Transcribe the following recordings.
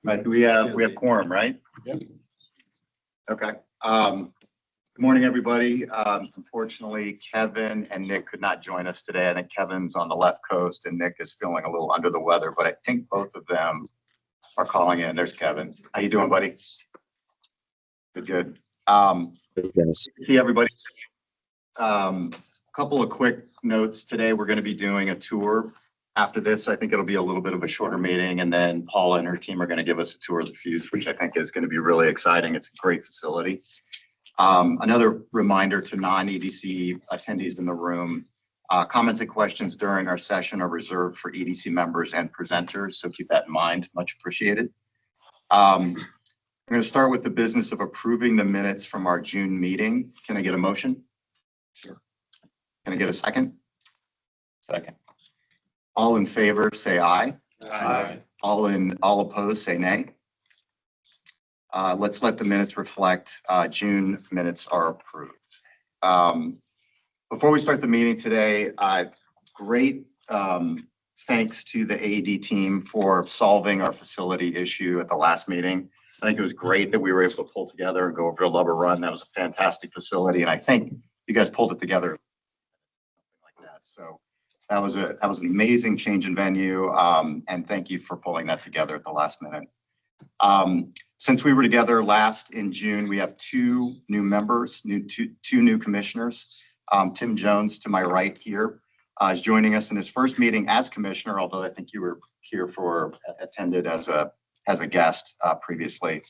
Right, we have quorum, right? Yep. Okay. Good morning, everybody. Unfortunately, Kevin and Nick could not join us today. I think Kevin's on the left coast and Nick is feeling a little under the weather, but I think both of them are calling in. There's Kevin. How you doing, buddy? Good. See everybody. Couple of quick notes today. We're going to be doing a tour. After this, I think it'll be a little bit of a shorter meeting, and then Paula and her team are going to give us a tour of the Fuse, which I think is going to be really exciting. It's a great facility. Another reminder to non-EDC attendees in the room, comments and questions during our session are reserved for EDC members and presenters, so keep that in mind. Much appreciated. I'm going to start with the business of approving the minutes from our June meeting. Can I get a motion? Sure. Can I get a second? Second. All in favor, say aye. Aye. All opposed, say nay. Let's let the minutes reflect June minutes are approved. Before we start the meeting today, great thanks to the AED team for solving our facility issue at the last meeting. I think it was great that we were able to pull together and go over to Lover Run. That was a fantastic facility, and I think you guys pulled it together like that. So that was an amazing change in venue, and thank you for pulling that together at the last minute. Since we were together last in June, we have two new members, two new commissioners. Tim Jones, to my right here, is joining us in his first meeting as commissioner, although I think you were here attended as a guest previously.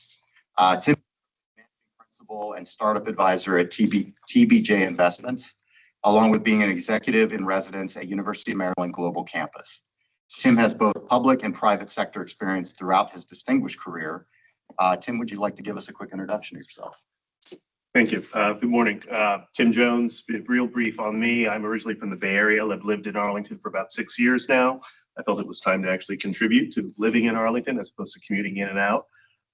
Tim, principal and startup advisor at TBJ Investments, along with being an executive in residence at University of Maryland Global Campus. Tim has both public and private sector experience throughout his distinguished career. Tim, would you like to give us a quick introduction of yourself? Thank you. Good morning. Tim Jones, real brief on me. I'm originally from the Bay Area. I've lived in Arlington for about 6 years now. I felt it was time to actually contribute to living in Arlington as opposed to commuting in and out.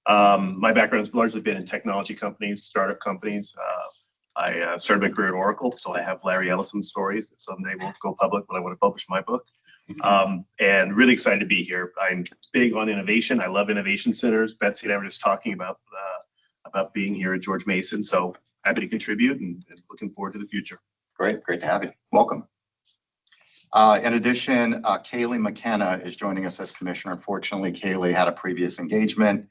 My background has largely been in technology companies, startup companies. I started my career at Oracle, so I have Larry Ellison stories that someday will go public when I want to publish my book. And really excited to be here. I'm big on innovation. I love innovation centers. Betsy and I were just talking about being here at George Mason. So happy to contribute and looking forward to the future. Great to have you. Welcome. In addition, Kaylee McKenna is joining us as commissioner. Unfortunately, Kaylee had a previous engagement.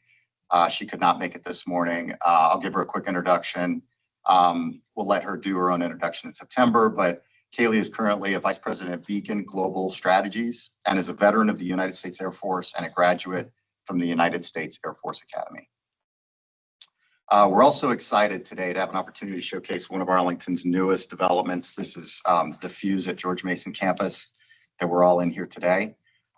She could not make it this morning. I'll give her a quick introduction. We'll let her do her own introduction in September, but Kaylee is currently a vice president at Beacon Global Strategies and is a veteran of the United States Air Force and a graduate from the United States Air Force Academy. We're also excited today to have an opportunity to showcase one of Arlington's newest developments. This is the Fuse at George Mason campus that we're all in here today.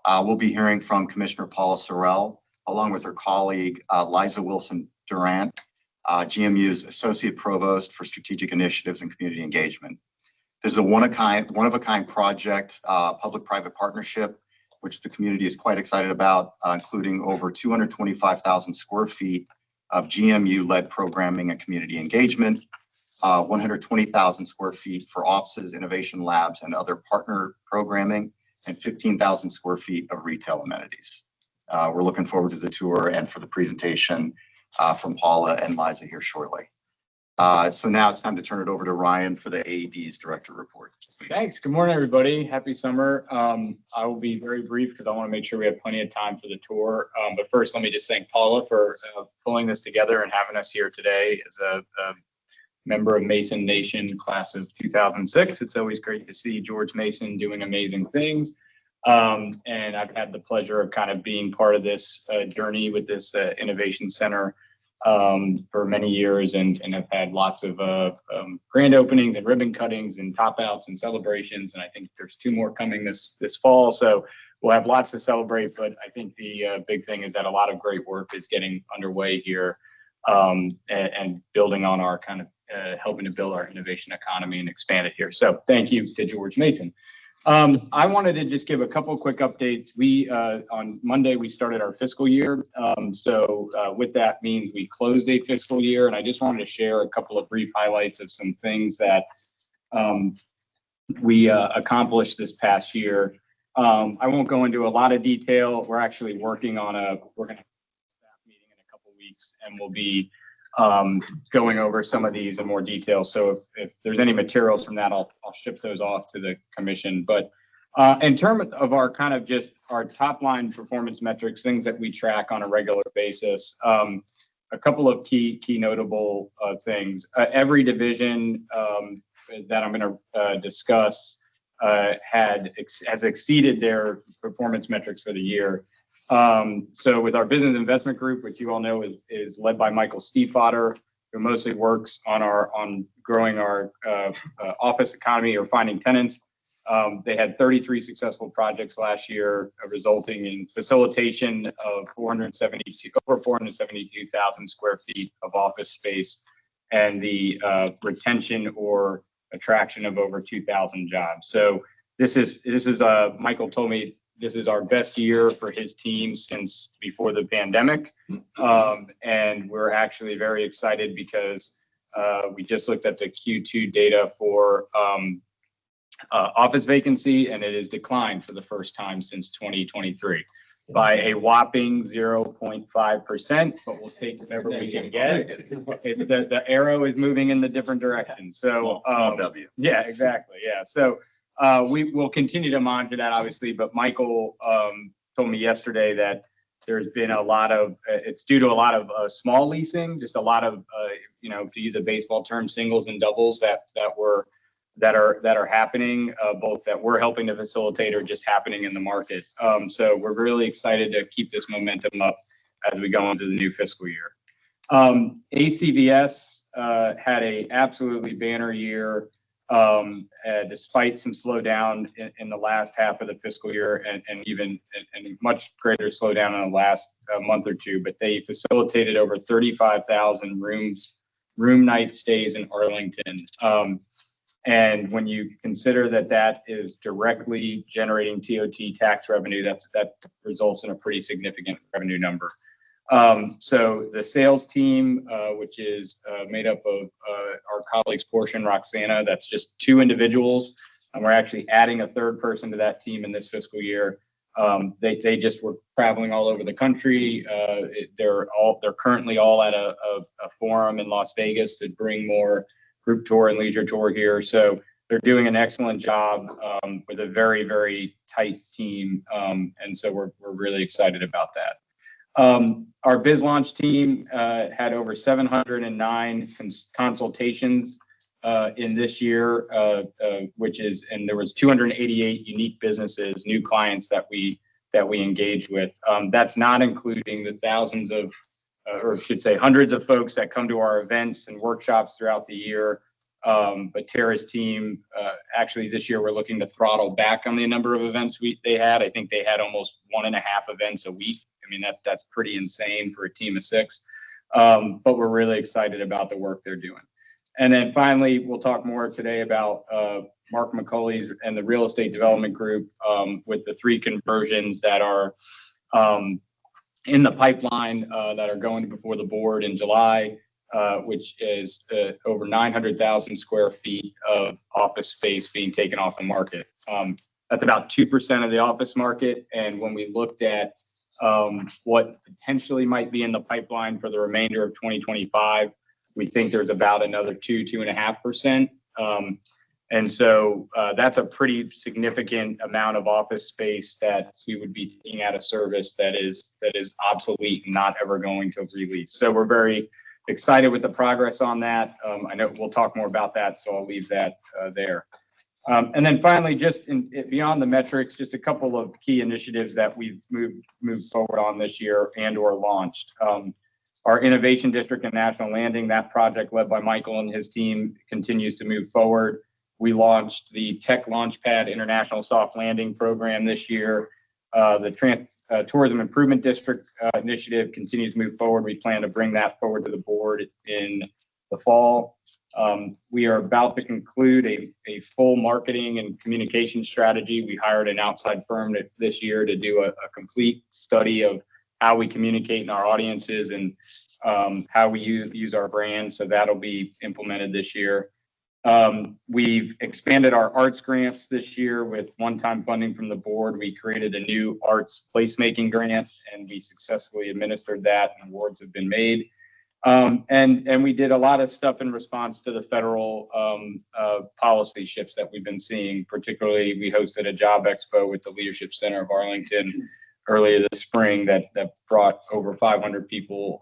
We'll be hearing from Commissioner Paula Sorrell, along with her colleague, Liza Wilson-Durant, GMU's Associate Provost for Strategic Initiatives and Community Engagement. This is a one of a kind project, public-private partnership, which the community is quite excited about, including over 225,000 square feet of GMU-led programming and community engagement, 120,000 square feet for offices, innovation labs, and other partner programming, and 15,000 square feet of retail amenities. We're looking forward to the tour and for the presentation from Paula and Liza here shortly. So now it's time to turn it over to Ryan for the AED's director report. Thanks. Good morning, everybody. Happy summer. I will be very brief because I want to make sure we have plenty of time for the tour. But first, let me just thank Paula for pulling this together and having us here today as a member of Mason Nation class of 2006. It's always great to see George Mason doing amazing things. And I've had the pleasure of kind of being part of this journey with this innovation center for many years, and I've had lots of grand openings and ribbon cuttings and top outs and celebrations, and I think there's 2 more coming this fall, so we'll have lots to celebrate. But I think the big thing is that a lot of great work is getting underway here, and building on our kind of helping to build our innovation economy and expand it here. So thank you to George Mason. I wanted to just give a couple of quick updates. We on Monday we started our fiscal year, so with that means we closed a fiscal year, and I just wanted to share a couple of brief highlights of some things that we accomplished this past year. I won't go into a lot of detail. We're actually working on we're going to have a staff meeting in a couple weeks, and we'll be going over some of these in more detail. So if there's any materials from that, I'll ship those off to the commission. But in terms of our kind of just our top line performance metrics, things that we track on a regular basis, a couple of key notable things. Every division that I'm going to discuss has exceeded their performance metrics for the year. So with our business investment group, which you all know is led by Michael Stiefvater, who mostly works on growing our office economy or finding tenants. They had 33 successful projects last year, resulting in facilitation of over 472,000 square feet of office space, and the retention or attraction of over 2,000 jobs. So this is Michael told me this is our best year for his team since before the pandemic. And we're actually very excited because we just looked at the Q2 data for office vacancy, and it has declined for the first time since 2023 by a whopping 0.5%, but we'll take whatever we can get. The arrow is moving in the different direction. So Small W. yeah, exactly. Yeah. So we will continue to monitor that, obviously, but Michael told me yesterday that there's been it's due to a lot of small leasing, just a lot of, to use a baseball term, singles and doubles that are happening, both that we're helping to facilitate or just happening in the market. So we're really excited to keep this momentum up as we go into the new fiscal year. ACVS had a absolutely banner year, despite some slowdown in the last half of the fiscal year, and even a much greater slowdown in the last month or two. But they facilitated over 35,000 room night stays in Arlington. And when you consider that is directly generating TOT tax revenue, that results in a pretty significant revenue number. So the sales team, which is made up of our colleagues, Portia and Roxana, that's just two individuals. And we're actually adding a third person to that team in this fiscal year. They just were traveling all over the country. They're currently all at a forum in Las Vegas to bring more group tour and leisure tour here. So they're doing an excellent job with a very, very tight team. And so we're really excited about that. Our Biz Launch team had over 709 consultations in this year, and there was 288 unique businesses, new clients that we engaged with. That's not including the thousands of, or I should say hundreds of folks that come to our events and workshops throughout the year. But Tara's team, actually this year we're looking to throttle back on the number of events they had. I think they had almost 1.5 events a week. I mean, that's pretty insane for a team of 6. But we're really excited about the work they're doing. And then finally, we'll talk more today about Mark McCauley's and the real estate development group with the 3 conversions that are in the pipeline that are going before the board in July, which is over 900,000 square feet of office space being taken off the market. That's about 2% of the office market. And when we looked at what potentially might be in the pipeline for the remainder of 2025, we think there's about another 2.5%. And so that's a pretty significant amount of office space that we would be taking out of service that is obsolete and not ever going to release. So we're very excited with the progress on that. I know we'll talk more about that, so I'll leave that there. And then finally, just beyond the metrics, just a couple of key initiatives that we've moved forward on this year and/or launched. Our Innovation District and National Landing, that project led by Michael and his team, continues to move forward. We launched the Tech Launchpad International Soft Landing program this year. The Tourism Improvement District initiative continues to move forward. We plan to bring that forward to the board in the fall. We are about to conclude a full marketing and communication strategy. We hired an outside firm this year to do a complete study of how we communicate in our audiences and how we use our brand. So that'll be implemented this year. We've expanded our arts grants this year with one-time funding from the board. We created a new arts placemaking grant, and we successfully administered that, and awards have been made. And we did a lot of stuff in response to the federal policy shifts that we've been seeing. Particularly, we hosted a job expo with the Leadership Center of Arlington earlier this spring that brought over 500 people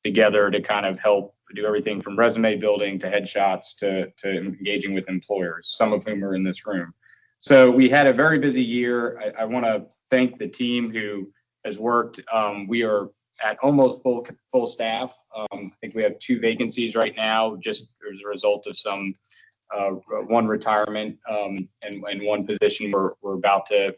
together to kind of help do everything from resume building to headshots to engaging with employers, some of whom are in this room. So we had a very busy year. I want to thank the team who has worked. We are at almost full staff. I think we have 2 vacancies right now, just as a result of some one retirement and 1 position we're about to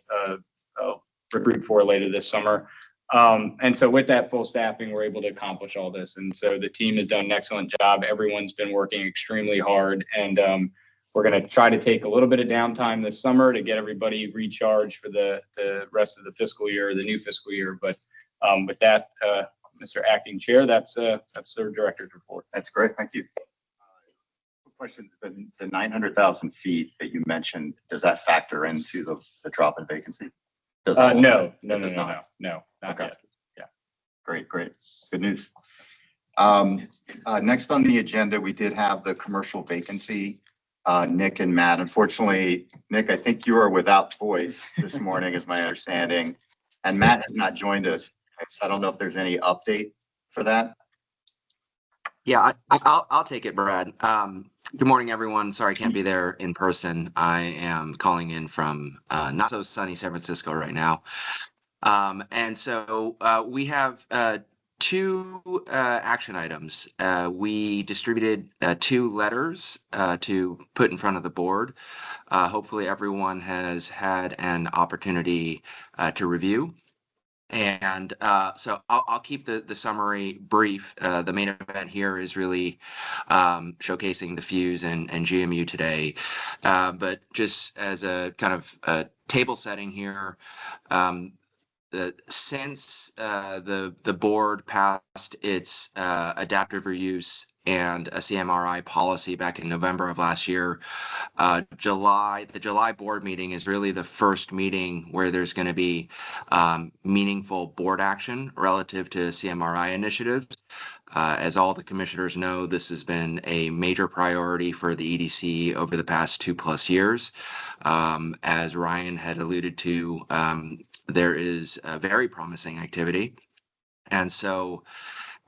recruit for later this summer. And so with that full staffing, we're able to accomplish all this. And so the team has done an excellent job. Everyone's been working extremely hard. And we're going to try to take a little bit of downtime this summer to get everybody recharged for the rest of the fiscal year, the new fiscal year. But with that, Mr. Acting Chair, that's the director's report. That's great. Thank you. Question, the 900,000 feet that you mentioned, does that factor into the drop in vacancy? No, not Okay. yet. Yeah. Great. Good news. Next on the agenda, we did have the commercial vacancy. Nick and Matt. Unfortunately, Nick, I think you are without voice this morning, is my understanding. And Matt has not joined us. So I don't know if there's any update for that. Yeah, I'll take it, Brad. Good morning, everyone. Sorry I can't be there in person. I am calling in from not so sunny San Francisco right now. And so we have 2 action items. We distributed 2 letters to put in front of the board. Hopefully everyone has had an opportunity to review. And so I'll keep the summary brief. The main event here is really showcasing the Fuse and GMU today. But just as a kind of table setting here, since the board passed its adaptive reuse and a CMRI policy back in November of last year, the July board meeting is really the first meeting where there's going to be meaningful board action relative to CMRI initiatives. As all the commissioners know, this has been a major priority for the EDC over the past 2+ years. As Ryan had alluded to, there is a very promising activity. And so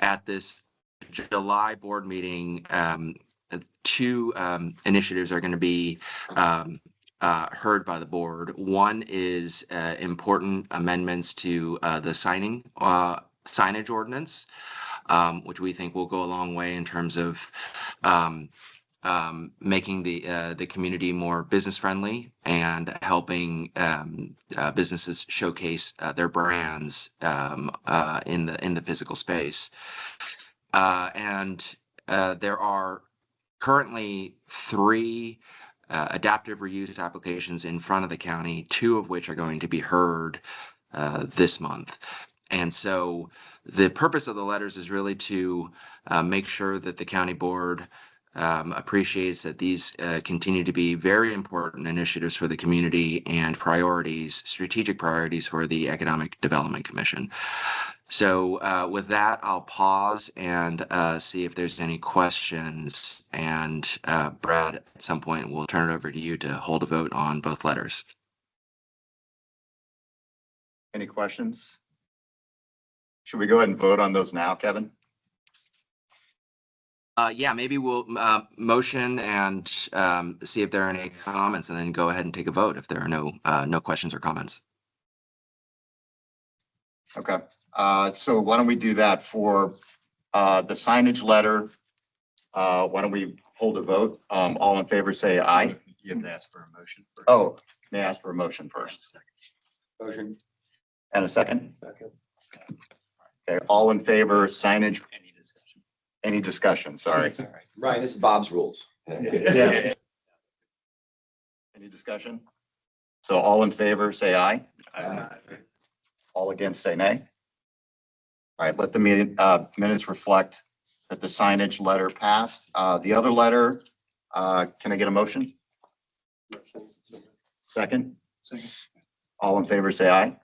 at this July board meeting, 2 initiatives are going to be heard by the board. One is important amendments to the signage ordinance, which we think will go a long way in terms of making the community more business friendly and helping businesses showcase their brands in the physical space. And there are currently 3 adaptive reuse applications in front of the county, 2 of which are going to be heard this month. And so the purpose of the letters is really to make sure that the county board appreciates that these continue to be very important initiatives for the community and strategic priorities for the Economic Development Commission. So with that, I'll pause and see if there's any questions. And Brad, at some point, we'll turn it over to you to hold a vote on both letters. Any questions? Should we go ahead and vote on those now, Kevin? Yeah, maybe we'll motion and see if there are any comments, and then go ahead and take a vote if there are no questions or comments. Okay. So why don't we do that for the signage letter? Why don't we hold a vote? All in favor, say aye. You have to ask for a motion first. Oh, may I ask for a motion first? Motion. And a second? Second. Okay, all in favor, signage, Any discussion? any discussion, sorry. All right. Right, this is Bob's rules. Yeah. Any discussion? So all in favor, say aye. All against, say nay. All right, let the minutes reflect that the signage letter passed. The other letter Can I get a motion? Second? Second. All in favor, say aye.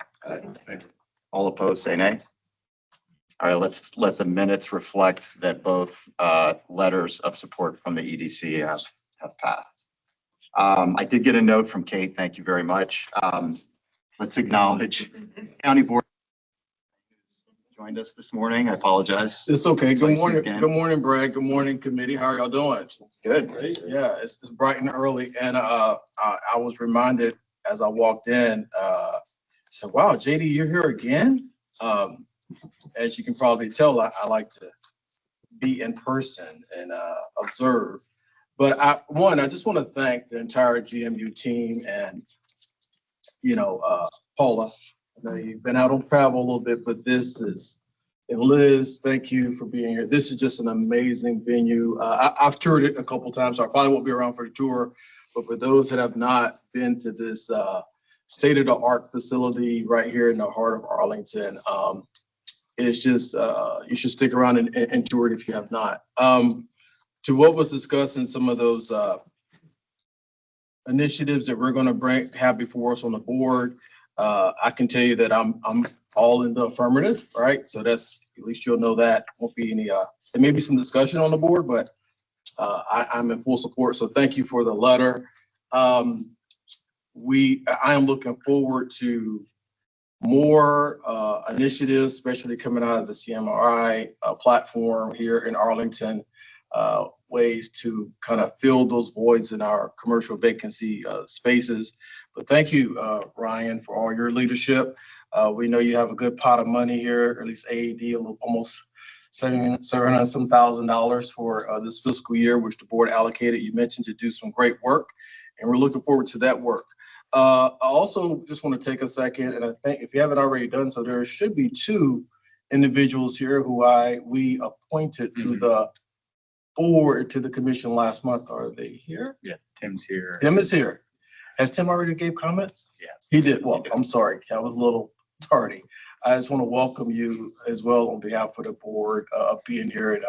All opposed, say nay. All right, let's let the minutes reflect that both letters of support from the EDC have passed. I did get a note from Kate. Thank you very much. Let's acknowledge County Board joined us this morning. I apologize. It's okay. So I Good see you morning. again. Good morning, Brad. Good morning, committee. How are y'all doing? Good. Yeah, it's bright and early. And I was reminded as I walked in, I said, wow, JD, you're here again? As you can probably tell, I like to be in person and observe. But I just want to thank the entire GMU team and, Paula. I know you've been out on travel a little bit, but and Liz, thank you for being here. This is just an amazing venue. I've toured it a couple times, so I probably won't be around for the tour. But for those that have not been to this state-of-the-art facility right here in the heart of Arlington, it's just, you should stick around and tour it if you have not. To what was discussed in some of those initiatives that we're going to have before us on the board, I can tell you that I'm all in the affirmative, right? So that's, at least you'll know that won't be any, there may be some discussion on the board, but I'm in full support. So thank you for the letter. I am looking forward to more initiatives, especially coming out of the CMRI platform here in Arlington, ways to kind of fill those voids in our commercial vacancy spaces. But thank you, Ryan, for all your leadership. We know you have a good pot of money here, or at least AAD, almost $700 some thousand for this fiscal year, which the board allocated, you mentioned, to do some great work. And we're looking forward to that work. I also just want to take a second, and I think if you haven't already done so, there should be 2 individuals here who we appointed to the board, to the commission last month. Are they here? Yeah, Tim's here. Tim is here. Has Tim already gave comments? Yes. He did. Well, I'm sorry, that was a little tardy. I just want to welcome you as well on behalf of the board, being here, and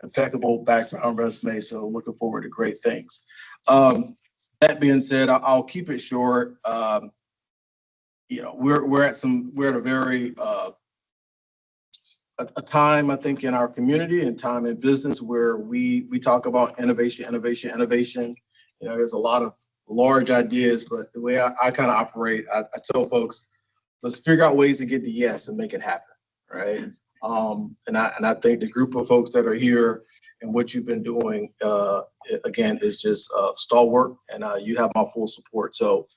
impeccable background resume. So looking forward to great things. That being said, I'll keep it short. We're at a very a time, I think, in our community and time in business where we talk about innovation. There's a lot of large ideas, but the way I kind of operate, I tell folks, let's figure out ways to get to yes and make it happen, right? And I think the group of folks that are here and what you've been doing, again, is just stalwart, and you have my full support. So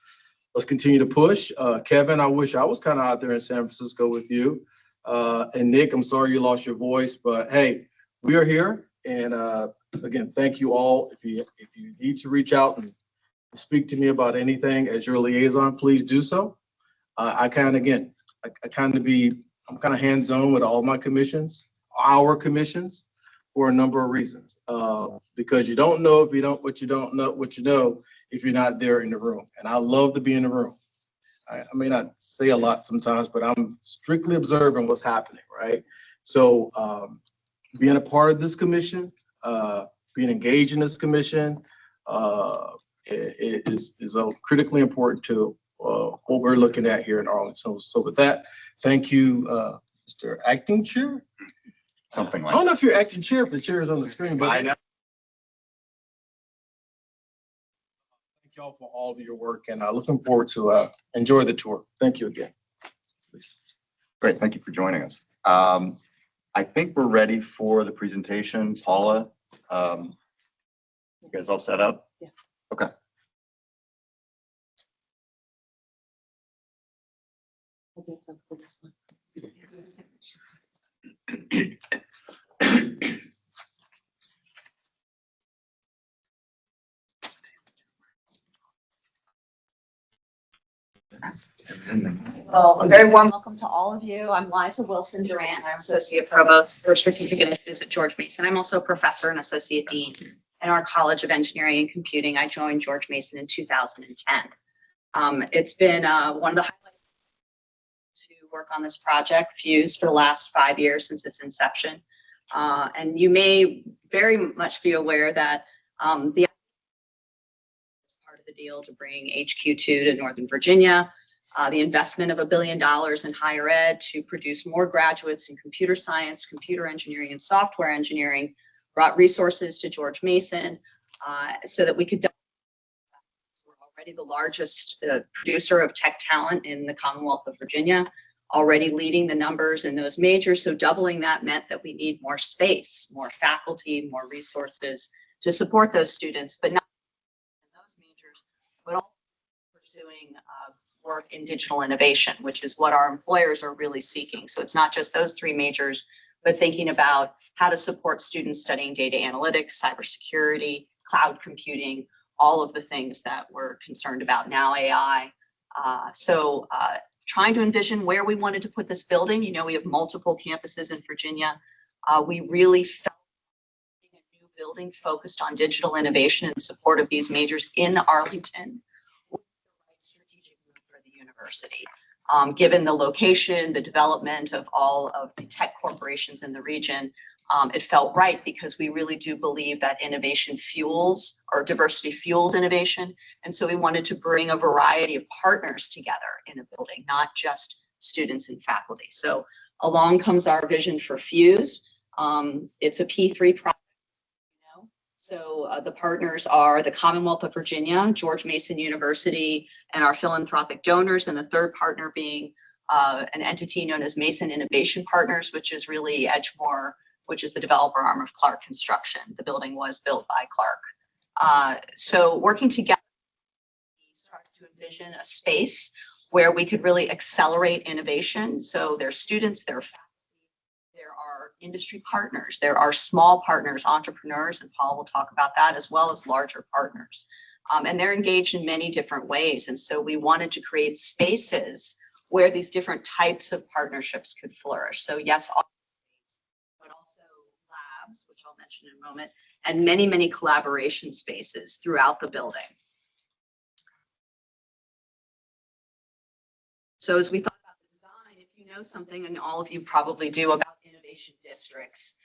let's continue to push. Kevin, I wish I was kind of out there in San Francisco with you. And Nick, I'm sorry you lost your voice, but hey, we are here. And again, thank you all. If you need to reach out and speak to me about anything as your liaison, please do so. I'm kind of hands-on with all my commissions, our commissions, for a number of reasons. Because you don't know if you don't what you know if you're not there in the room. And I love to be in the room. I may not say a lot sometimes, but I'm strictly observing what's happening, right? So being a part of this commission, being engaged in this commission, is critically important to what we're looking at here in Arlington. So with that, thank you, Mr. Acting Chair. Something I like don't know if you're acting chair, if the chair is on the screen, but I know. thank y'all for all of your work, and looking forward to enjoy the tour. Thank you again. Great, thank you for joining us. I think we're ready for the presentation. Paula, you guys all set up? Yes. Okay. I guess I'll put this one. Well, a very warm welcome to all of you. I'm Liza Wilson Durant. I'm Associate Provost for Strategic Initiatives at George Mason. I'm also a professor and Associate Dean in our College of Engineering and Computing. I joined George Mason in 2010. It's been one of the highlights to work on this project, Fuse, for the last 5 years since its inception. And you may very much be aware that the the deal to bring HQ2 to Northern Virginia. The investment of $1 billion in higher ed to produce more graduates in computer science, computer engineering, and software engineering brought resources to George Mason so that we could. We're already the largest producer of tech talent in the Commonwealth of Virginia, already leading the numbers in those majors. So doubling that meant that we need more space, more faculty, more resources to support those students, but not in those majors, but also pursuing work in digital innovation, which is what our employers are really seeking. So it's not just those three majors, but thinking about how to support students studying data analytics, cybersecurity, cloud computing, all of the things that we're concerned about now, AI. Trying to envision where we wanted to put this building. You know, we have multiple campuses in Virginia. We really felt a new building focused on digital innovation in support of these majors in Arlington was the right strategic move for the university. Given the location, the development of all of the tech corporations in the region, it felt right because we really do believe that innovation fuels or diversity fuels innovation. And so we wanted to bring a variety of partners together in a building, not just students and faculty. So along comes our vision for Fuse. It's a P3 project. So the partners are the Commonwealth of Virginia, George Mason University, and our philanthropic donors, and the third partner being an entity known as Mason Innovation Partners, which is really Edgemore, which is the developer arm of Clark Construction. The building was built by Clark. So working together, we started to envision a space where we could really accelerate innovation. So there's students, there are faculty, there are industry partners, there are small partners, entrepreneurs, and Paul will talk about that, as well as larger partners. And they're engaged in many different ways. And so we wanted to create spaces where these different types of partnerships could flourish. So yes, but also labs, which I'll mention in a moment, and many, many collaboration spaces throughout the building. So as we thought about the design, if you know something, and all of you probably do, about innovation districts,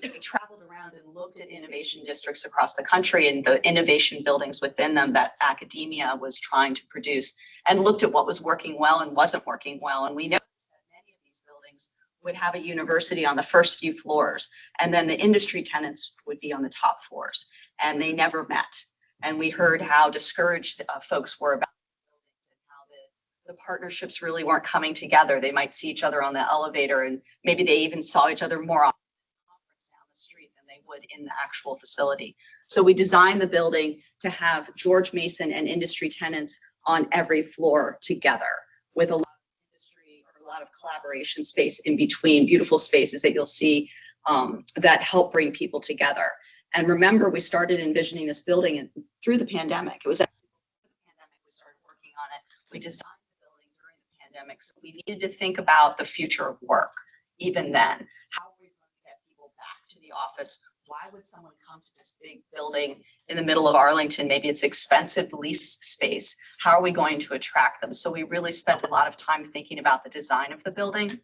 we traveled around and looked at innovation districts across the country and the innovation buildings within them that academia was trying to produce, and looked at what was working well and wasn't working well. And we noticed that many of these buildings would have a university on the first few floors, and then the industry tenants would be on the top floors, and they never met. And we heard how discouraged folks were about the partnerships really weren't coming together. They might see each other on the elevator, and maybe they even saw each other more often down the street than they would in the actual facility. So we designed the building to have George Mason and industry tenants on every floor together, with a lot of industry or a lot of collaboration space in between, beautiful spaces that you'll see that help bring people together. And remember, we started envisioning this building and through the pandemic. It was after the pandemic we started working on it. We designed pandemic. So we needed to think about the future of work. Even then, how are we going to get people back to the office? Why would someone come to this big building in the middle of Arlington? Maybe it's expensive lease space. How are we going to attract them? So we really spent a lot of time thinking about the design of the building. It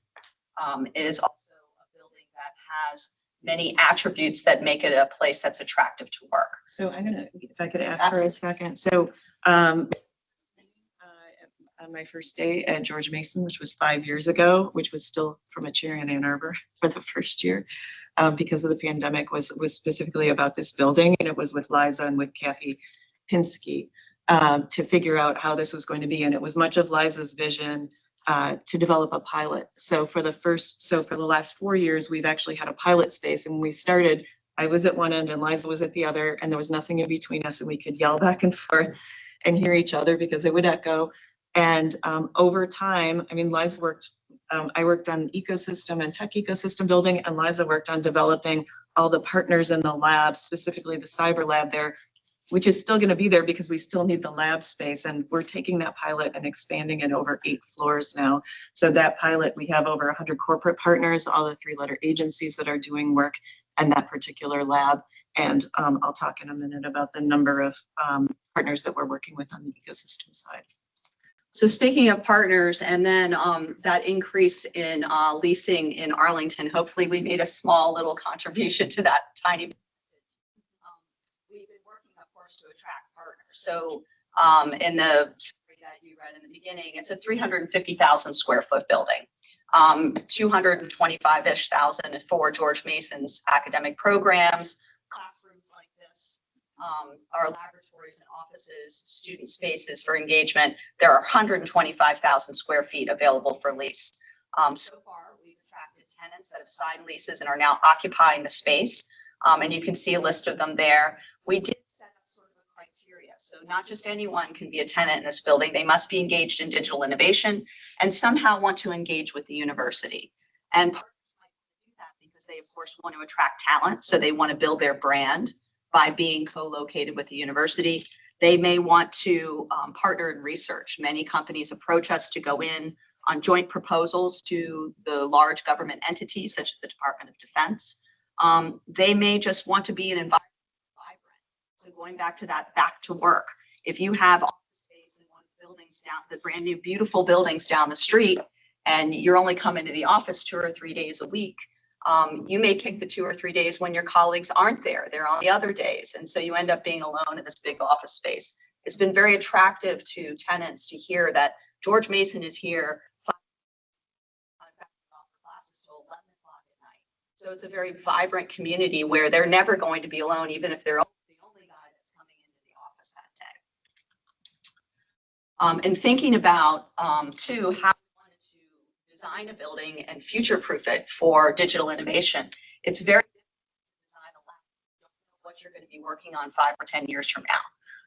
is also a building that has many attributes that make it a place that's attractive to work. So I'm gonna, if I could add Absolutely. for a second. So on my first day at George Mason, which was 5 years ago, which was still from a chair in Ann Arbor for the first year, because of the pandemic, was specifically about this building, and it was with Liza and with Kathy Pinsky to figure out how this was going to be. And it was much of Liza's vision to develop a pilot. So for the last 4 years, we've actually had a pilot space, and we started. I was at one end and Liza was at the other, and there was nothing in between us, and we could yell back and forth and hear each other because it would echo. And over time, I mean, Liza worked, I worked on ecosystem and tech ecosystem building, and Liza worked on developing all the partners in the lab, specifically the cyber lab there, which is still going to be there because we still need the lab space. And we're taking that pilot and expanding it over 8 floors now. So that pilot, we have over 100 corporate partners, all the 3-letter agencies that are doing work in that particular lab. And I'll talk in a minute about the number of partners that we're working with on the ecosystem side. So speaking of partners, and then that increase in leasing in Arlington, hopefully we made a small little contribution to that tiny. We've been working, of course, to attract partners. So In the summary that you read in the beginning, it's a 350,000 square foot building. 225-ish thousand for George Mason's academic programs, classrooms like this, our laboratories and offices, student spaces for engagement. There are 125,000 square feet available for lease. So far, we've attracted tenants that have signed leases and are now occupying the space. And you can see a list of them there. We did set up sort of a criteria. So not just anyone can be a tenant in this building. They must be engaged in digital innovation and somehow want to engage with the university. And partners might do that because they, of course, want to attract talent. So they want to build their brand by being co-located with the university. They may want to partner in research. Many companies approach us to go in on joint proposals to the large government entities, such as the Department of Defense. They may just want to be an environment that's vibrant. So going back to that, back to work. If you have office space in one of the buildings down, the brand new beautiful buildings down the street, and you're only coming to the office 2 or 3 days a week, you may pick the 2 or 3 days when your colleagues aren't there. They're on the other days. And so you end up being alone in this big office space. It's been very attractive to tenants to hear that George Mason is here classes till 11 o'clock at night. So it's a very vibrant community where they're never going to be alone, even if they're the only guy that's coming into the office that day. And thinking about, too, how we wanted to design a building and future-proof it for digital innovation, it's very difficult to design a lab. You don't know what you're going to be working on 5 or 10 years from now.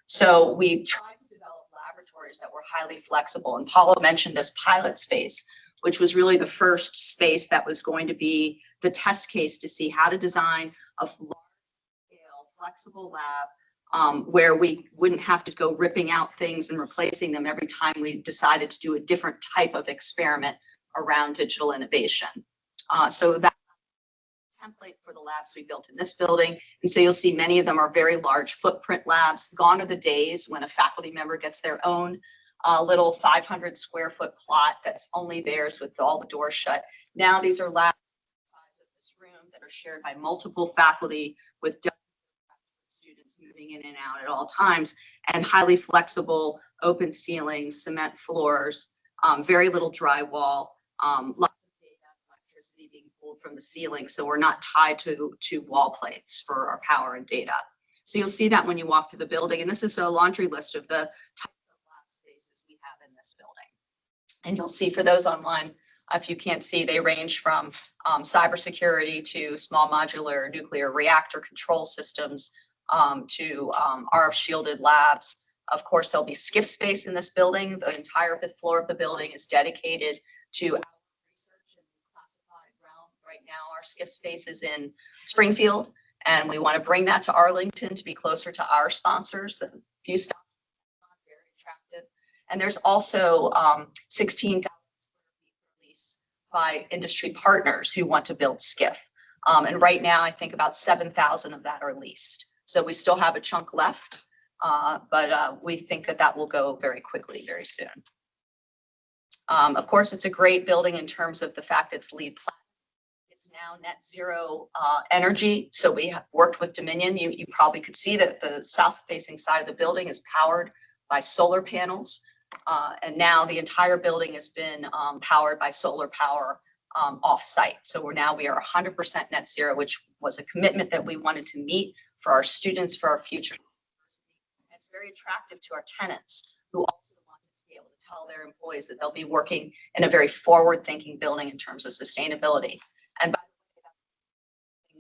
So we tried to develop laboratories that were highly flexible. And Paula mentioned this pilot space, which was really the first space that was going to be the test case to see how to design a large-scale flexible lab where we wouldn't have to go ripping out things and replacing them every time we decided to do a different type of experiment around digital innovation. So that template for the labs we built in this building. And so you'll see many of them are very large footprint labs. Gone are the days when a faculty member gets their own little 500 square foot plot that's only theirs with all the doors shut. Now these are labs the size of this room that are shared by multiple faculty with dozens of students moving in and out at all times, and highly flexible, open ceilings, cement floors, very little drywall, lots of data, electricity being pulled from the ceiling. So we're not tied to wall plates for our power and data. So you'll see that when you walk through the building. And this is a laundry list of the types of lab spaces we have in this building. And you'll see for those online, if you can't see, they range from cybersecurity to small modular nuclear reactor control systems to RF shielded labs. Of course, there'll be SCIF space in this building. The entire 5th floor of the building is dedicated to research and classified realm. Right now, our SCIF space is in Springfield, and we want to bring that to Arlington to be closer to our sponsors. A few stops, very attractive. And there's also 16,000 square feet lease by industry partners who want to build SCIF. And right now, I think about 7,000 of that are leased. So we still have a chunk left. But we think that that will go very quickly, very soon. Of course, it's a great building in terms of the fact it's LEED Platinum. It's now net zero energy. So we have worked with Dominion. You probably could see that the south-facing side of the building is powered by solar panels. And now the entire building has been powered by solar power off-site. So we are 100% net zero, which was a commitment that we wanted to meet for our students, for our future. It's very attractive to our tenants who also want to be able to tell their employees that they'll be working in a very forward-thinking building in terms of sustainability. And by the way, that's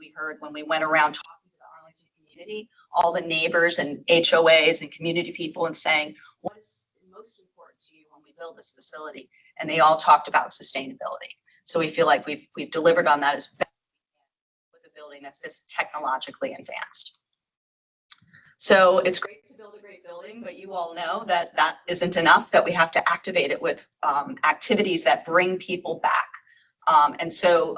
we heard when we went around talking to the Arlington community, all the neighbors and HOAs and community people, and saying, what is most important to you when we build this facility? And they all talked about sustainability. So we feel like we've delivered on that as best we can with a building that's this technologically advanced. So it's great to build a great building, but you all know that that isn't enough, that we have to activate it with activities that bring people back. And so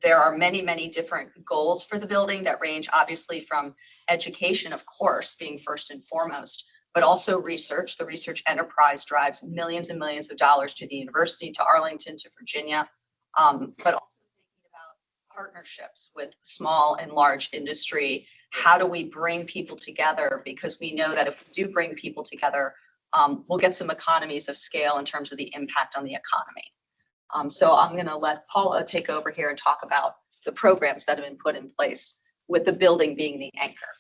there are many, many different goals for the building that range obviously from education, of course, being first and foremost, but also research. The research enterprise drives millions and millions of dollars to the university, to Arlington, to Virginia, but also thinking about partnerships with small and large industry. How do we bring people together? Because we know that if we do bring people together, we'll get some economies of scale in terms of the impact on the economy. So I'm going to let Paula take over here and talk about the programs that have been put in place with the building being the anchor.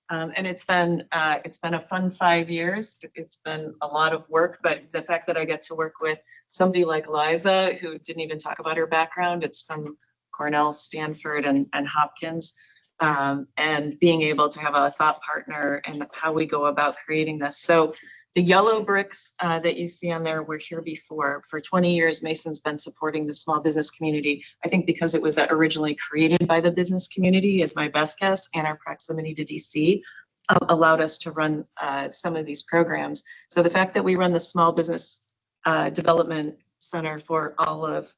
And it's been a fun 5 years. It's been a lot of work, but the fact that I get to work with somebody like Liza, who didn't even talk about her background, it's from Cornell, Stanford, and Hopkins, and being able to have a thought partner and how we go about creating this. So the yellow bricks that you see on there were here before. For 20 years, Mason's been supporting the small business community. I think because it was originally created by the business community is my best guess, and our proximity to DC allowed us to run some of these programs. So the fact that we run the Small Business Development Center for all of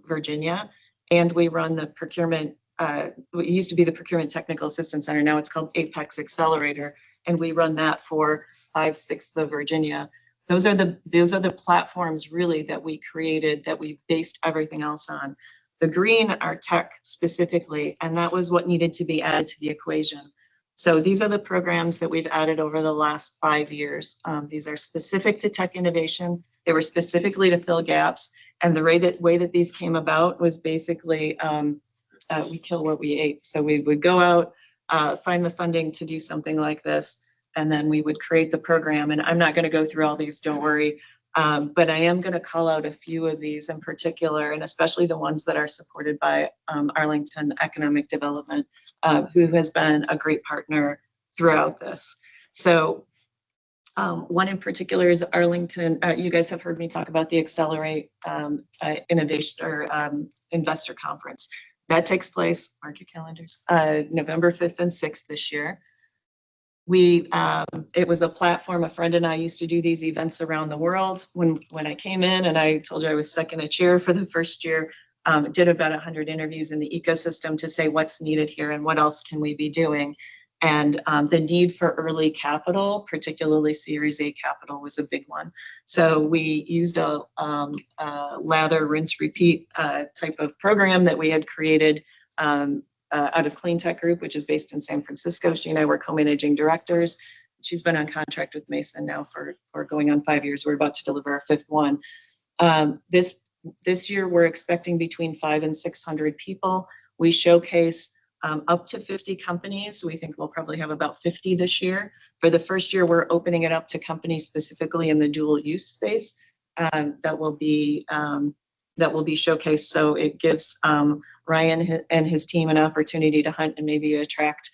Virginia, and we run the procurement, it used to be the Procurement Technical Assistance Center, now it's called Apex Accelerator, and we run that for 5/6 of Virginia. Those are the platforms really that we created, that we based everything else on. The green are tech specifically, and that was what needed to be added to the equation. So these are the programs that we've added over the last 5 years. These are specific to tech innovation. They were specifically to fill gaps, and the way that these came about was basically we kill what we ate. So we would go out, find the funding to do something like this, and then we would create the program. And I'm not going to go through all these, don't worry. But I am going to call out a few of these in particular, and especially the ones that are supported by Arlington Economic Development, who has been a great partner throughout this. So one in particular is Arlington. You guys have heard me talk about the Accelerate Innovation or Investor Conference. That takes place, mark your calendars, November 5th and 6th this year. It was a platform. A friend and I used to do these events around the world. When I came in, and I told you I was stuck in a chair for the first year, did about 100 interviews in the ecosystem to say what's needed here and what else can we be doing. And the need for early capital, particularly Series A capital, was a big one. So we used a lather, rinse, repeat type of program that we had created out of Clean Tech Group, which is based in San Francisco. She and I were co-managing directors. She's been on contract with Mason now for going on 5 years. We're about to deliver our 5th one. This year, we're expecting between 500 and 600 people. We showcase up to 50 companies. We think we'll probably have about 50 this year. For the first year, we're opening it up to companies specifically in the dual use space that will be showcased. So it gives Ryan and his team an opportunity to hunt and maybe attract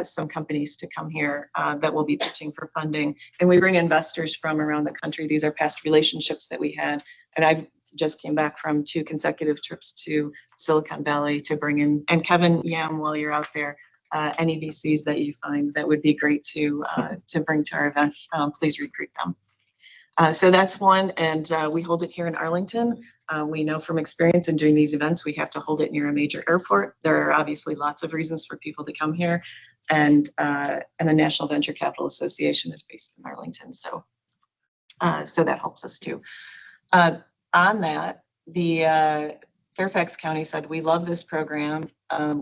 some companies to come here that will be pitching for funding. And we bring investors from around the country. These are past relationships that we had. And I just came back from 2 consecutive trips to Silicon Valley to bring in, and Kevin Yam, while you're out there, any VCs that you find that would be great to bring to our event, please recruit them. So that's one, and we hold it here in Arlington. We know from experience in doing these events, we have to hold it near a major airport. There are obviously lots of reasons for people to come here, and the National Venture Capital Association is based in Arlington, so that helps us too. On that, the Fairfax County said, we love this program.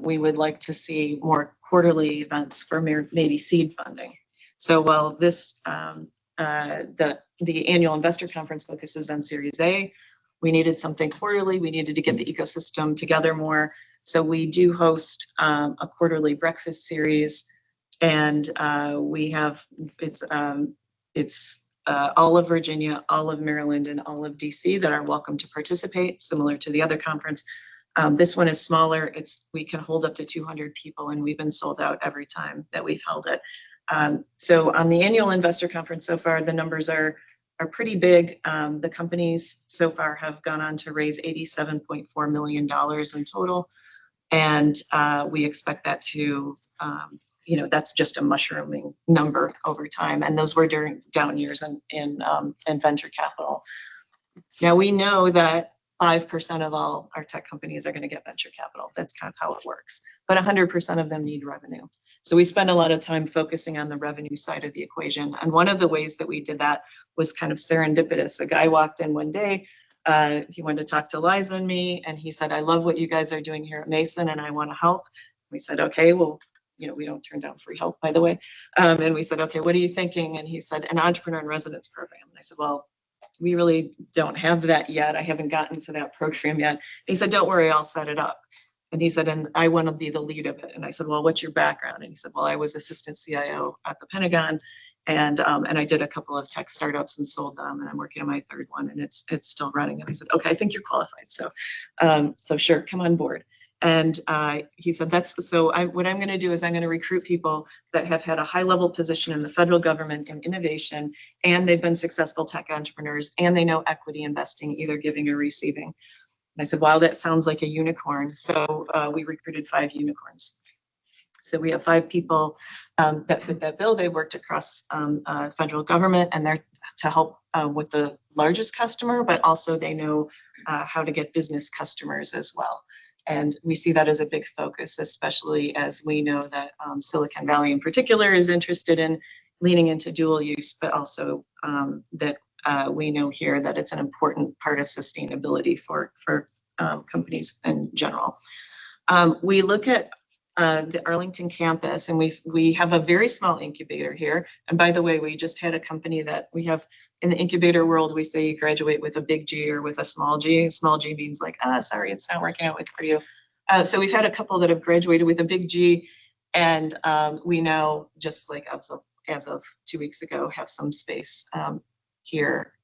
We would like to see more quarterly events for maybe seed funding. So while this, the annual investor conference focuses on Series A, we needed something quarterly. We needed to get the ecosystem together more. So we do host a quarterly breakfast series, and we have, it's all of Virginia, all of Maryland, and all of DC that are welcome to participate, similar to the other conference. This one is smaller. We can hold up to 200 people, and we've been sold out every time that we've held it. So on the annual investor conference so far, the numbers are pretty big. The companies so far have gone on to raise $87.4 million in total. And we expect that to, that's just a mushrooming number over time. And those were during down years in venture capital. Now we know that 5% of all our tech companies are going to get venture capital. That's kind of how it works. But 100% of them need revenue. So we spend a lot of time focusing on the revenue side of the equation. And one of the ways that we did that was kind of serendipitous. A guy walked in one day He wanted to talk to Liza and me, and he said, I love what you guys are doing here at Mason and I want to help. We said, okay, well, you know, we don't turn down free help, by the way. And we said, okay, what are you thinking? And he said, an entrepreneur in residence program. And I said, well, we really don't have that yet. I haven't gotten to that program yet. He said, don't worry, I'll set it up. And he said, and I want to be the lead of it. And I said, well, what's your background? And he said, well, I was assistant CIO at the Pentagon. And I did a couple of tech startups and sold them. And I'm working on my third one, and it's still running. And I said, okay, I think you're qualified. So sure, come on board. And he said, what I'm going to do is I'm going to recruit people that have had a high level position in the federal government in innovation, and they've been successful tech entrepreneurs, and they know equity investing, either giving or receiving. And I said, wow, that sounds like a unicorn. So we recruited 5 unicorns. So we have 5 people that fit that bill. They worked across federal government, and they're to help with the largest customer, but also they know how to get business customers as well. And we see that as a big focus, especially as we know that Silicon Valley in particular is interested in leaning into dual use, but also that we know here that it's an important part of sustainability for companies in general. We look at the Arlington campus, and we have a very small incubator here. And by the way, we just had a company that we have in the incubator world. We say you graduate with a big G or with a small G. Small G means like, sorry, it's not working out for you. So we've had a couple that have graduated with a big G, and we now, just like as of 2 weeks ago, have some space here.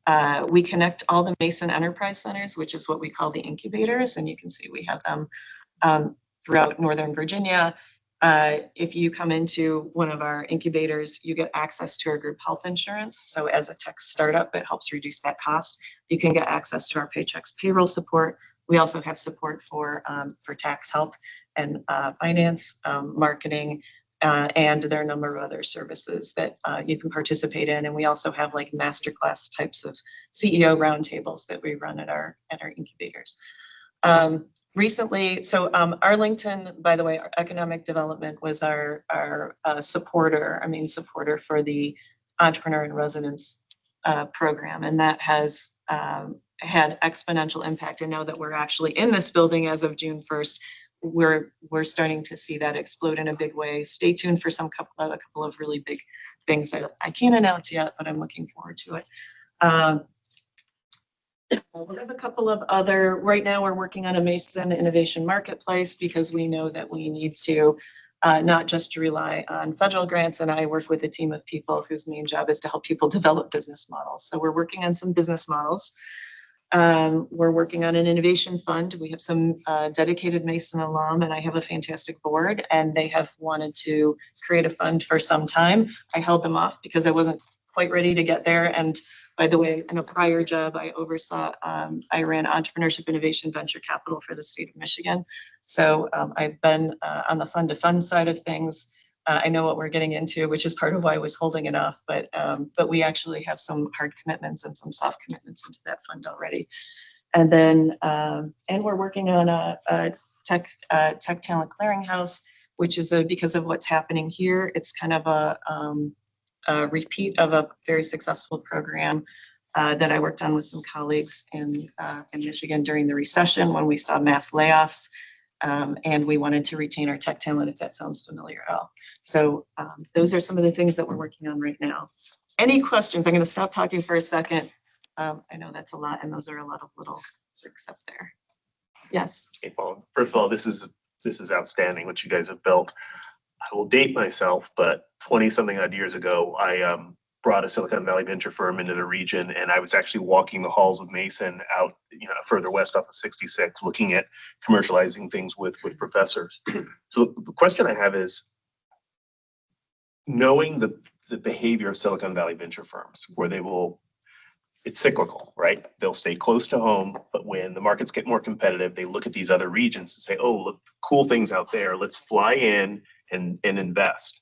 We connect all the Mason Enterprise Centers, which is what we call the incubators, and you can see we have them throughout Northern Virginia. If you come into one of our incubators, you get access to our group health insurance. So as a tech startup, it helps reduce that cost. You can get access to our Paychex payroll support. We also have support for tax help and finance, marketing, and there are a number of other services that you can participate in. And we also have like masterclass types of CEO roundtables that we run at our incubators. Recently, Arlington, by the way, our economic development was our supporter for the Entrepreneur in Residence program, and that has had exponential impact. And now that we're actually in this building as of June 1st, we're starting to see that explode in a big way. Stay tuned for a couple of really big things that I can't announce yet, but I'm looking forward to it. We have a couple of other, right now we're working on a Mason Innovation Marketplace because we know that we need to not just rely on federal grants, and I work with a team of people whose main job is to help people develop business models. So we're working on some business models. We're working on an innovation fund. We have some dedicated Mason alum, and I have a fantastic board, and they have wanted to create a fund for some time. I held them off because I wasn't quite ready to get there. And by the way, in a prior job, I ran entrepreneurship innovation venture capital for the state of Michigan. So I've been on the fund to fund side of things. I know what we're getting into, which is part of why I was holding it off, but we actually have some hard commitments and some soft commitments into that fund already. And then, and we're working on a tech talent clearinghouse, which is because of what's happening here. It's kind of a repeat of a very successful program that I worked on with some colleagues in Michigan during the recession when we saw mass layoffs. And we wanted to retain our tech talent, if that sounds familiar at all. So those are some of the things that we're working on right now. Any questions? I'm going to stop talking for a second. I know that's a lot, and those are a lot of little tricks up there. Yes. Okay, Paul. First of all, this is outstanding what you guys have built. I will date myself, but 20-something odd years ago, I brought a Silicon Valley venture firm into the region, and I was actually walking the halls of Mason out, further west off of 66, looking at commercializing things with professors. So the question I have is, knowing the behavior of Silicon Valley venture firms, where it's cyclical, right? They'll stay close to home, but when the markets get more competitive, they look at these other regions and say, oh, look, cool things out there. Let's fly in and invest.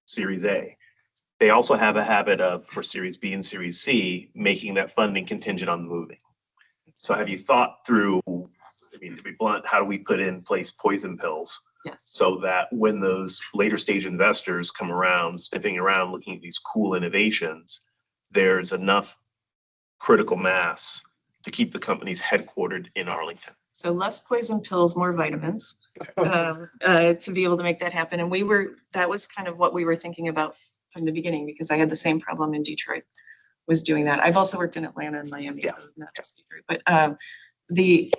Series A. They also have a habit of, for Series B and Series C, making that funding contingent on moving. So have you thought through, to be blunt, how do we put in place poison pills? Yes. So that when those later stage investors come around, sniffing around, looking at these cool innovations, there's enough critical mass to keep the companies headquartered in Arlington. So less poison pills, more vitamins, to be able to make that happen. And that was kind of what we were thinking about from the beginning, because I had the same problem in Detroit, was doing that. I've also worked in Atlanta and Miami, so not just Detroit, but the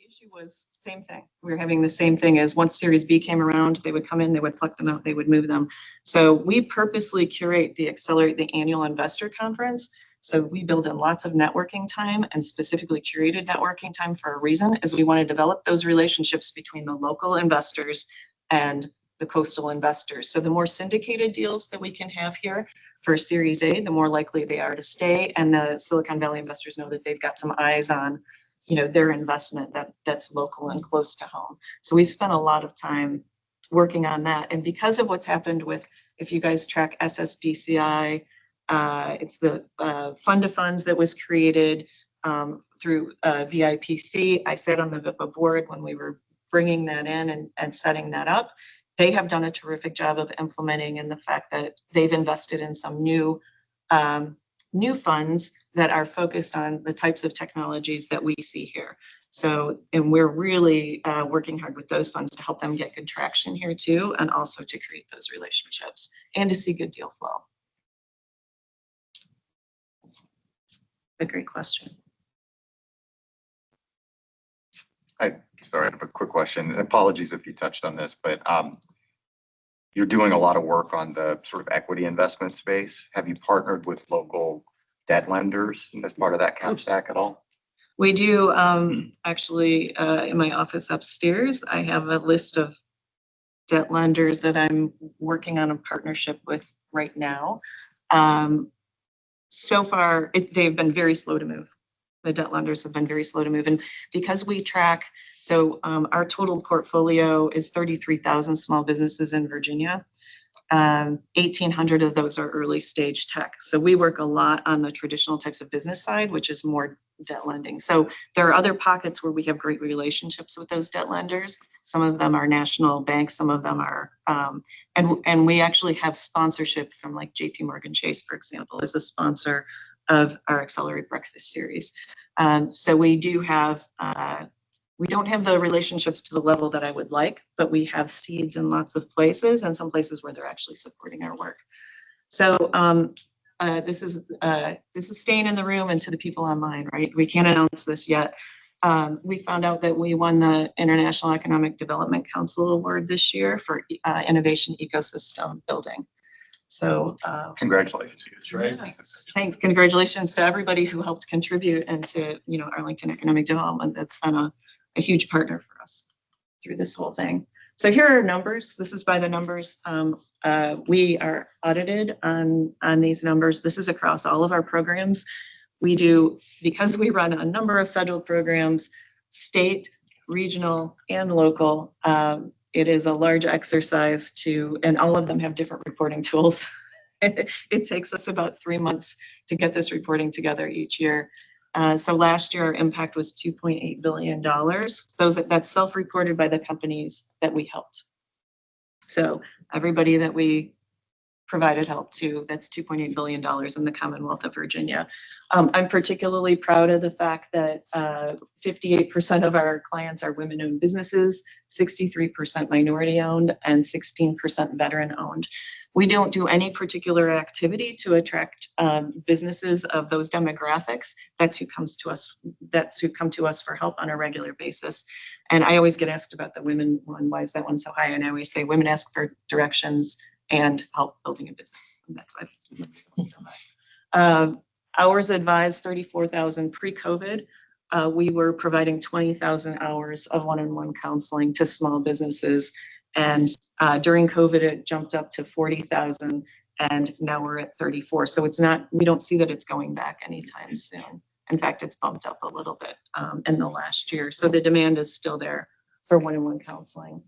issue was same thing. We were having the same thing as once Series B came around, they would come in, they would pluck them out, they would move them. So we purposely curate the Accelerate the annual investor conference. So we build in lots of networking time, and specifically curated networking time for a reason, is we want to develop those relationships between the local investors and the coastal investors. So the more syndicated deals that we can have here for Series A, the more likely they are to stay. And the Silicon Valley investors know that they've got some eyes on, their investment that's local and close to home. So we've spent a lot of time working on that. And because of what's happened with, if you guys track SSPCI, it's the fund of funds that was created through VIPC. I sat on the VIPA board when we were bringing that in and setting that up. They have done a terrific job of implementing, and the fact that they've invested in some new funds that are focused on the types of technologies that we see here. So, and we're really working hard with those funds to help them get good traction here too, and also to create those relationships and to see good deal flow. A great question. Sorry, I have a quick question. Apologies if you touched on this, but you're doing a lot of work on the sort of equity investment space. Have you partnered with local debt lenders as part of that cap stack at all? We do. Actually, in my office upstairs, I have a list of debt lenders that I'm working on a partnership with right now. So far, they've been very slow to move. The debt lenders have been very slow to move. And because we track, so our total portfolio is 33,000 small businesses in Virginia. 1,800 of those are early stage tech. So we work a lot on the traditional types of business side, which is more debt lending. So there are other pockets where we have great relationships with those debt lenders. Some of them are national banks, some of them are, and we actually have sponsorship from like JP Morgan Chase, for example, is a sponsor of our Accelerate Breakfast series. So we do have, we don't have the relationships to the level that I would like, but we have seeds in lots of places, and some places where they're actually supporting our work. So this is staying in the room and to the people online, right? We can't announce this yet. We found out that we won the International Economic Development Council Award this year for innovation ecosystem building. So Congratulations. yeah, thanks. Congratulations to everybody who helped contribute, and to Arlington Economic Development. That's been a huge partner for us through this whole thing. So here are numbers. This is by the numbers. We are audited on these numbers. This is across all of our programs. We do, because we run a number of federal programs, state, regional, and local. It is a large exercise and all of them have different reporting tools. It takes us about 3 months to get this reporting together each year. So last year, our impact was $2.8 billion. That's self-reported by the companies that we helped. So everybody that we provided help to, that's $2.8 billion in the Commonwealth of Virginia. I'm particularly proud of the fact that 58% of our clients are women-owned businesses, 63% minority-owned, and 16% veteran-owned. We don't do any particular activity to attract businesses of those demographics. That's who comes to us. That's who come to us for help on a regular basis. And I always get asked about the women one. Why is that one so high? And I always say women ask for directions and help building a business. And that's why it's so high. Hours advised, 34,000 pre-COVID. We were providing 20,000 hours of one-on-one counseling to small businesses. And during COVID, it jumped up to 40,000, and now we're at 34. So it's not, we don't see that it's going back anytime soon. In fact, it's bumped up a little bit in the last year. So the demand is still there for one-on-one counseling.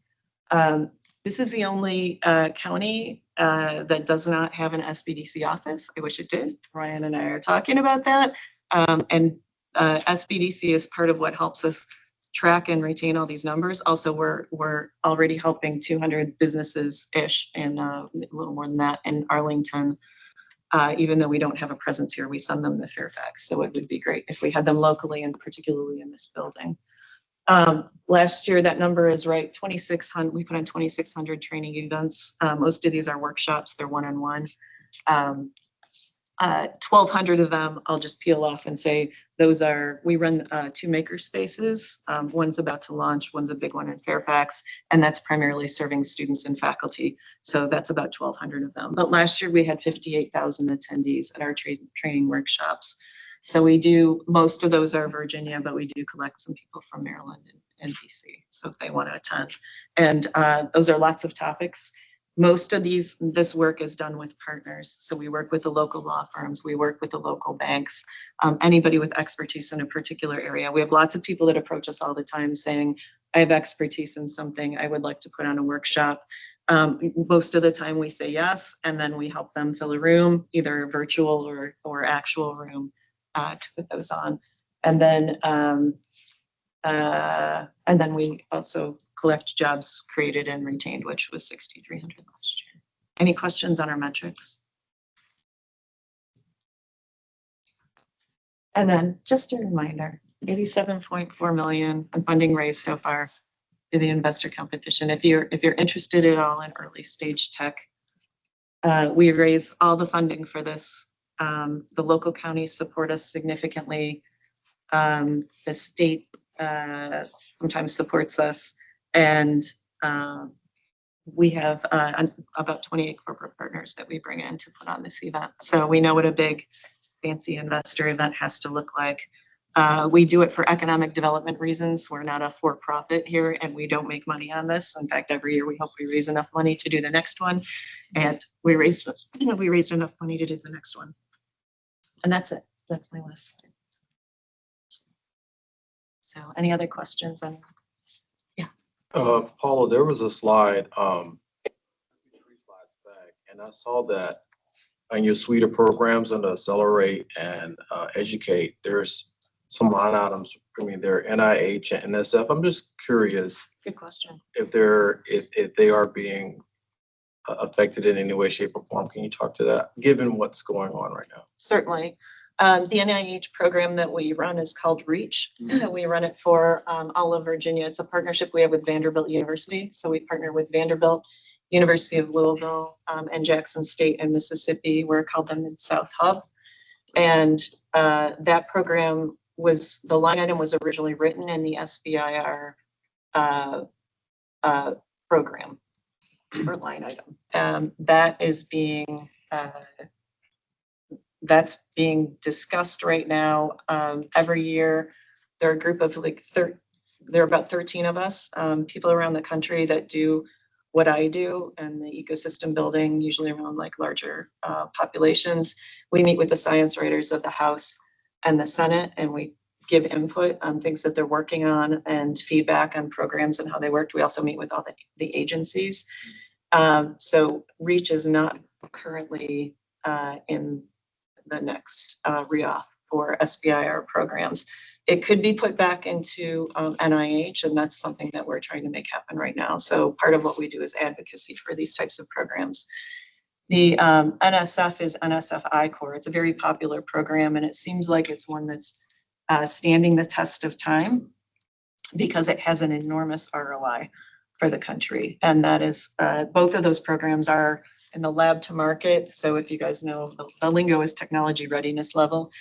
This is the only county that does not have an SBDC office. I wish it did. Ryan and I are talking about that. And SBDC is part of what helps us track and retain all these numbers. Also, we're already helping 200 businesses-ish, and a little more than that in Arlington. Even though we don't have a presence here, we send them to Fairfax. So it would be great if we had them locally and particularly in this building. Last year, that number is right, 2,600, we put on 2,600 training events. Most of these are workshops, they're one-on-one. 1,200 of them, I'll just peel off and say, those are, we run 2 maker spaces. One's about to launch, one's a big one in Fairfax, and that's primarily serving students and faculty. So that's about 1,200 of them. But last year we had 58,000 attendees at our training workshops. So we do, most of those are Virginia, but we do collect some people from Maryland and DC. So if they want to attend, and those are lots of topics. Most of this work is done with partners. So we work with the local law firms, we work with the local banks, anybody with expertise in a particular area. We have lots of people that approach us all the time saying, I have expertise in something, I would like to put on a workshop. Most of the time we say yes, and then we help them fill a room, either virtual or actual room, to put those on. And then we also collect jobs created and retained, which was 6,300 last year. Any questions on our metrics? And then just a reminder, 87.4 million in funding raised so far in the investor competition. If you're interested at all in early stage tech, we raise all the funding for this. The local counties support us significantly. The state sometimes supports us, and we have about 28 corporate partners that we bring in to put on this event. So we know what a big fancy investor event has to look like. We do it for economic development reasons. We're not a for-profit here, and we don't make money on this. In fact, every year we hope we raise enough money to do the next one, and we raised enough money to do the next one. And that's it. That's my list. So any other questions on this? Yeah. Paula, there was a slide, 3 slides back, and I saw that on your suite of programs under Accelerate and Educate, there's some line items. I mean, they're NIH and NSF. I'm just curious. Good question. If they are being affected in any way, shape, or form. Can you talk to that, given what's going on right now? Certainly. The NIH program that we run is called REACH. We run it for all of Virginia. It's a partnership we have with Vanderbilt University. So we partner with Vanderbilt, University of Louisville, and Jackson State and Mississippi. We're called the Mid-South Hub. And that program was, the line item was originally written in the SBIR program or line item. That is being that's being discussed right now. Every year, there are a group of there are about 13 of us, people around the country that do what I do and the ecosystem building, usually around like larger populations. We meet with the science writers of the House and the Senate, and we give input on things that they're working on and feedback on programs and how they worked. We also meet with all the agencies. So REACH is not currently in the next reauth for SBIR programs. It could be put back into NIH, and that's something that we're trying to make happen right now. So part of what we do is advocacy for these types of programs. The NSF is NSF I-Core. It's a very popular program, and it seems like it's one that's standing the test of time because it has an enormous ROI for the country. And that is, both of those programs are in the lab to market. So if you guys know, the lingo is technology readiness level.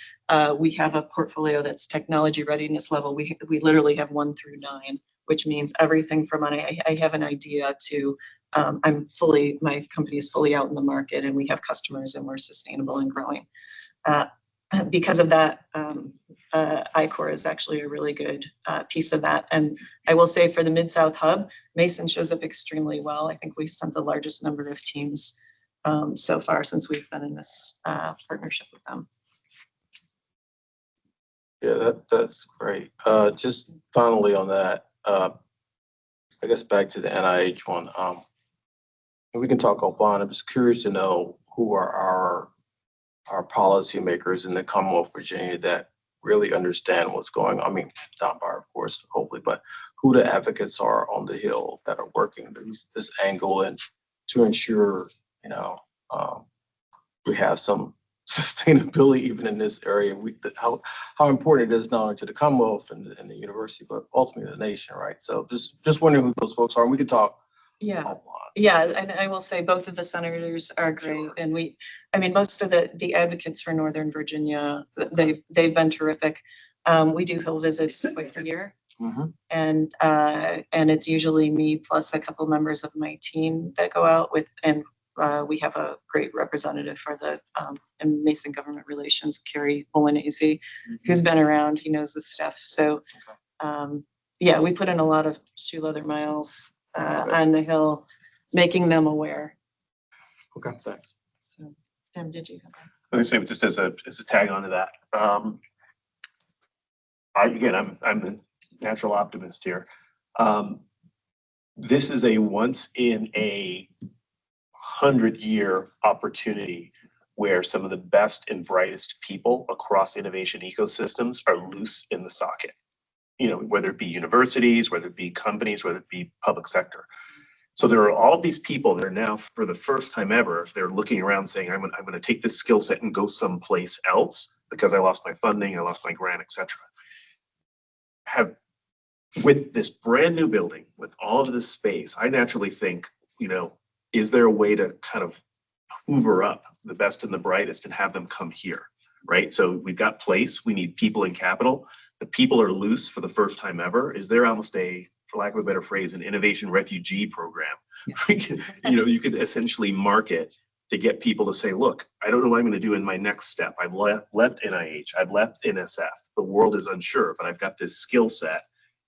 We have a portfolio that's technology readiness level. We literally have 1 through 9, which means everything from I have an idea to my company is fully out in the market and we have customers and we're sustainable and growing. Because of that, I-Core is actually a really good piece of that. And I will say for the Mid-South Hub, Mason shows up extremely well. I think we've sent the largest number of teams so far since we've been in this partnership with them. Yeah, that's great. Just finally on that, I guess back to the NIH one. We can talk offline. I'm just curious to know who are our policymakers in the Commonwealth of Virginia that really understand what's going on. I mean, Dunbar, of course, hopefully, but who the advocates are on the Hill that are working this angle and to ensure, we have some sustainability even in this area. How important it is not only to the Commonwealth and the university, but ultimately the nation, right? So just wondering who those folks are. And we could talk Yeah. offline. Yeah, and I will say both of the senators are great, and most of the advocates for Northern Virginia, they've been terrific. We do Hill visits twice a year, and it's usually me plus a couple members of my team that go out with, and we have a great representative for the in Mason Government Relations, Carrie Bolognese, who's been around. He knows the stuff. So, yeah, we put in a lot of shoe leather miles on the Hill, making them aware. Okay, thanks. So, Tim, did you have that? Let me say, just as a tag on to that. I'm the natural optimist here. This is a once in a 100-year opportunity where some of the best and brightest people across innovation ecosystems are loose in the socket. Whether it be universities, whether it be companies, whether it be public sector. So there are all of these people that are now, for the first time ever, they're looking around saying, I'm going to take this skill set and go someplace else because I lost my funding, I lost my grant, etc. With this brand new building, with all of this space, I naturally think, is there a way to kind of hoover up the best and the brightest and have them come here, right? So we've got place, we need people and capital. The people are loose for the first time ever. Is there almost for lack of a better phrase, an innovation refugee program? You could essentially market to get people to say, look, I don't know what I'm going to do in my next step. I've left NIH, I've left NSF. The world is unsure, but I've got this skill set.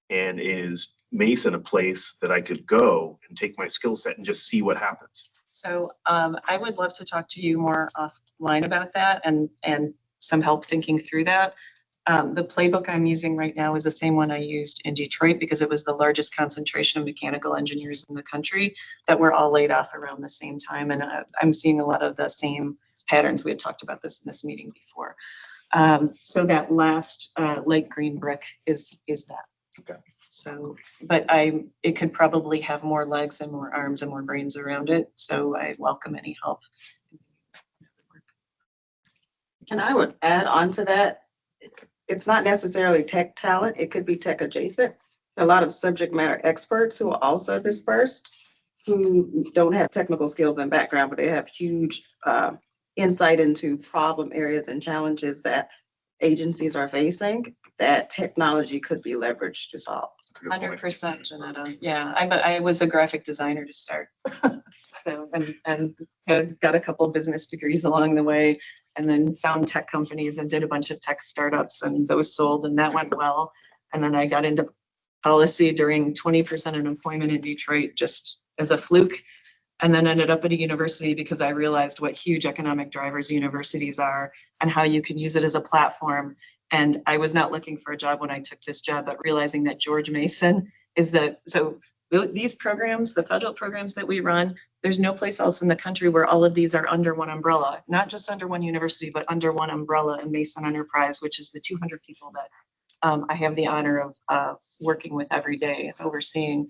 And is Mason a place that I could go and take my skill set and just see what happens? So I would love to talk to you more offline about that and some help thinking through that. The playbook I'm using right now is the same one I used in Detroit because it was the largest concentration of mechanical engineers in the country that were all laid off around the same time. And I'm seeing a lot of the same patterns. We had talked about this in this meeting before. So that last light green brick is that. Okay. So, but it could probably have more legs and more arms and more brains around it. So I welcome any help. And I would add on to that, it's not necessarily tech talent, it could be tech adjacent. A lot of subject matter experts who are also dispersed, who don't have technical skills and background, but they have huge insight into problem areas and challenges that agencies are facing that technology could be leveraged to solve. 100%, Janetta. Yeah, I was a graphic designer to start. So, and got a couple of business degrees along the way, and then found tech companies and did a bunch of tech startups, and those sold, and that went well. And then I got into policy during 20% unemployment in Detroit just as a fluke, and then ended up at a university because I realized what huge economic drivers universities are and how you can use it as a platform. And I was not looking for a job when I took this job, but realizing that George Mason is these programs, the federal programs that we run, there's no place else in the country where all of these are under one umbrella, not just under one university, but under one umbrella in Mason Enterprise, which is the 200 people that I have the honor of working with every day and overseeing.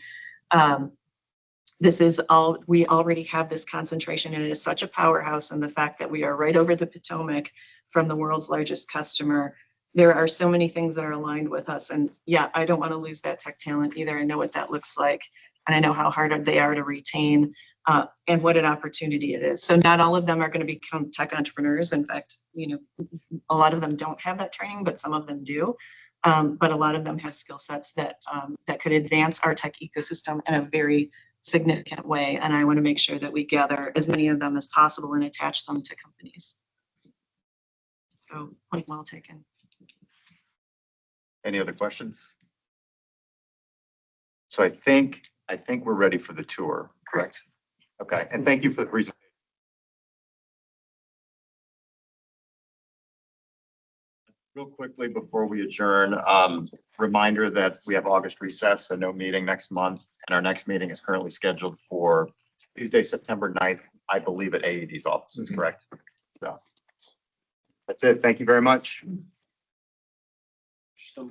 We already have this concentration, and it is such a powerhouse. And the fact that we are right over the Potomac from the world's largest customer, there are so many things that are aligned with us. And yeah, I don't want to lose that tech talent either. I know what that looks like. And I know how hard they are to retain and what an opportunity it is. So not all of them are going to become tech entrepreneurs. In fact, a lot of them don't have that training, but some of them do. But a lot of them have skill sets that could advance our tech ecosystem in a very significant way. And I want to make sure that we gather as many of them as possible and attach them to companies. So point well taken. Any other questions? So I think we're ready for the tour. Correct. Okay, and thank you for the presentation. Real quickly before we adjourn, reminder that we have August recess, so no meeting next month, and our next meeting is currently scheduled for Tuesday, September 9th, I believe at AED's offices, correct? So that's it. Thank you very much. So